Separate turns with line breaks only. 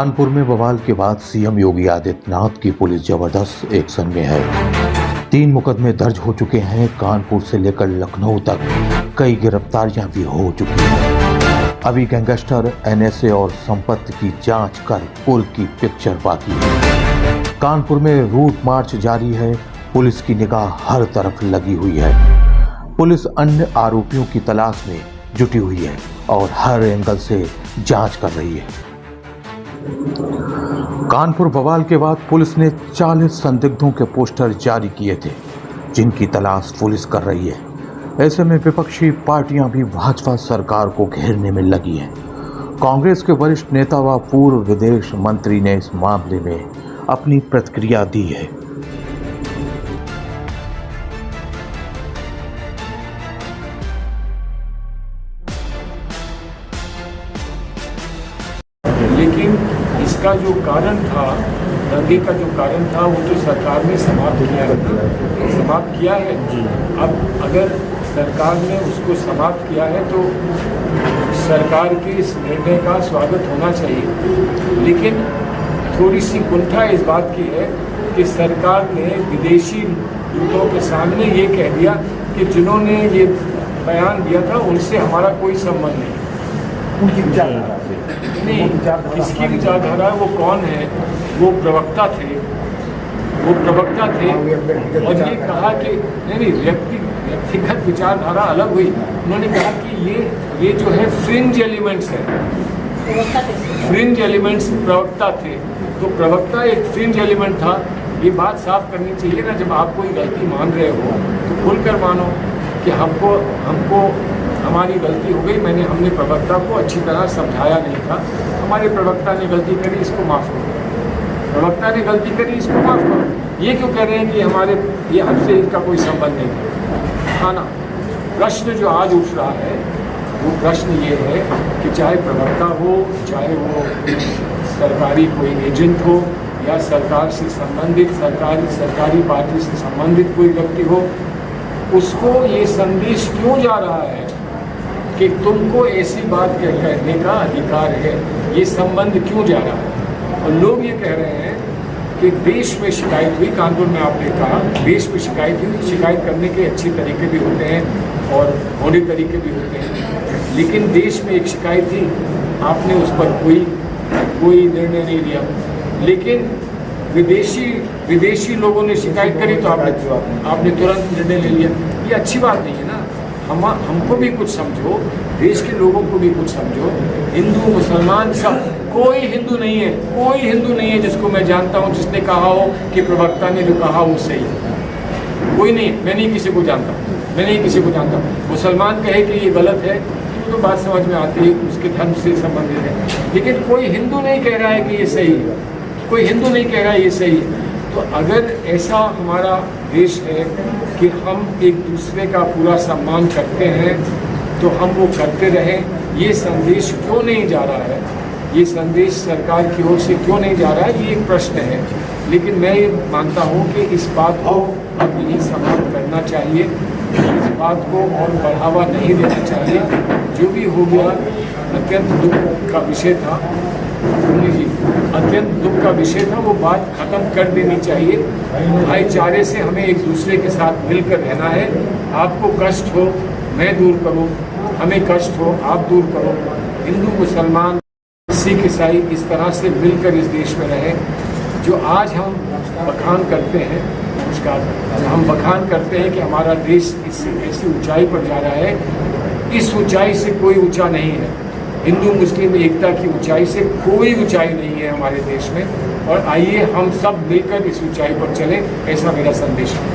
कानपुर में बवाल के बाद सीएम योगी आदित्यनाथ की पुलिस जबरदस्त एक्शन में है। 3 मुकदमे दर्ज हो चुके हैं। कानपुर से लेकर लखनऊ तक कई गिरफ्तारियां भी हो चुकी हैं। अभी गैंगस्टर, एनएसए और संपत्ति की जांच कर पुल की पिक्चर बाकी है। कानपुर में रूट मार्च जारी है। पुलिस की निगाह हर तरफ लगी हुई है। पुलिस अन्य आरोपियों की तलाश में जुटी हुई है और हर एंगल से जांच कर रही है। कानपुर बवाल के बाद पुलिस ने 40 संदिग्धों के पोस्टर जारी किए थे, जिनकी तलाश पुलिस कर रही है। ऐसे में विपक्षी पार्टियां भी भाजपा सरकार को घेरने में लगी हैं। कांग्रेस के वरिष्ठ नेता व पूर्व विदेश मंत्री ने इस मामले में अपनी प्रतिक्रिया दी है।
लेकिन इसका जो कारण था, दंगे का जो कारण था, वो तो सरकार ने समाप्त किया है। अब अगर सरकार ने उसको समाप्त किया है तो सरकार के इस निर्णय का स्वागत होना चाहिए। लेकिन थोड़ी सी कुंठा इस बात की है कि सरकार ने विदेशी दूतों के सामने ये कह दिया कि जिन्होंने ये बयान दिया था उनसे हमारा कोई संबंध नहीं। नहीं, किसकी विचारधारा है, वो कौन है? वो प्रवक्ता थे और ये कहा कि नहीं, व्यक्तिगत विचारधारा अलग हुई। उन्होंने कहा कि ये जो है फ्रिंज एलिमेंट्स है, फ्रिंज एलिमेंट्स प्रवक्ता थे। तो प्रवक्ता एक फ्रिंज एलिमेंट था। ये बात साफ करनी चाहिए ना, जब आप कोई गलती मान रहे हो तो खुलकर मानो कि हमको हमारी गलती हो गई। हमने प्रवक्ता को अच्छी तरह समझाया नहीं था। हमारे प्रवक्ता ने गलती करी, इसको माफ़ करो। प्रवक्ता ने गलती करी, इसको माफ़ करो। ये क्यों कह रहे हैं कि ये हमसे इसका कोई संबंध नहीं था ना? प्रश्न जो आज उठ रहा है वो प्रश्न ये है कि चाहे प्रवक्ता हो, चाहे वो सरकारी कोई एजेंट हो या सरकार से संबंधित सरकारी पार्टी से संबंधित कोई व्यक्ति हो, उसको ये संदेश क्यों जा रहा है कि तुमको ऐसी बात कहने का अधिकार है? ये संबंध क्यों जा रहा है? और लोग ये कह रहे हैं कि देश में शिकायत हुई। कानपुर में आपने कहा देश में शिकायत हुई। शिकायत करने के अच्छे तरीके भी होते हैं और भोले तरीके भी होते हैं। लेकिन देश में एक शिकायत थी, आपने उस पर कोई निर्णय नहीं लिया। लेकिन विदेशी लोगों ने शिकायत करी तो आपने तुरंत निर्णय ले लिया। ये अच्छी बात नहीं है ना। हमको भी कुछ समझो, देश के लोगों को भी कुछ समझो। हिंदू मुसलमान सब, कोई हिंदू नहीं है जिसको मैं जानता हूँ जिसने कहा हो कि प्रवक्ता ने जो कहा वो सही है। कोई नहीं, मैं नहीं किसी को जानता। मुसलमान कहे कि ये गलत है तो बात समझ में आती है, उसके धर्म से संबंधित है। लेकिन कोई हिंदू नहीं कह रहा है कि ये सही है। तो अगर ऐसा हमारा देश है कि हम एक दूसरे का पूरा सम्मान करते हैं तो हम वो करते रहें। ये संदेश क्यों नहीं जा रहा है? ये संदेश सरकार की ओर से क्यों नहीं जा रहा है? ये एक प्रश्न है। लेकिन मैं ये मानता हूँ कि इस बात को अब यही समाप्त करना चाहिए। इस बात को और बढ़ावा नहीं देना चाहिए। जो भी हो गया अत्यंत दुख का विषय था। अत्यंत दुख का विषय था। वो बात खत्म कर देनी चाहिए। भाईचारे से हमें एक दूसरे के साथ मिलकर रहना है। आपको कष्ट हो मैं दूर करूं, हमें कष्ट हो आप दूर करो। हिंदू मुसलमान सिख ईसाई इस तरह से मिलकर इस देश में रहें। जो आज हम बखान करते हैं, हम बखान करते हैं कि हमारा देश ऐसी ऊंचाई पर जा रहा है, इस ऊंचाई से कोई ऊंचा नहीं है। हिंदू मुस्लिम एकता की ऊंचाई से कोई ऊंचाई नहीं है हमारे देश में। और आइए हम सब मिलकर इस ऊंचाई पर चलें, ऐसा मेरा संदेश है।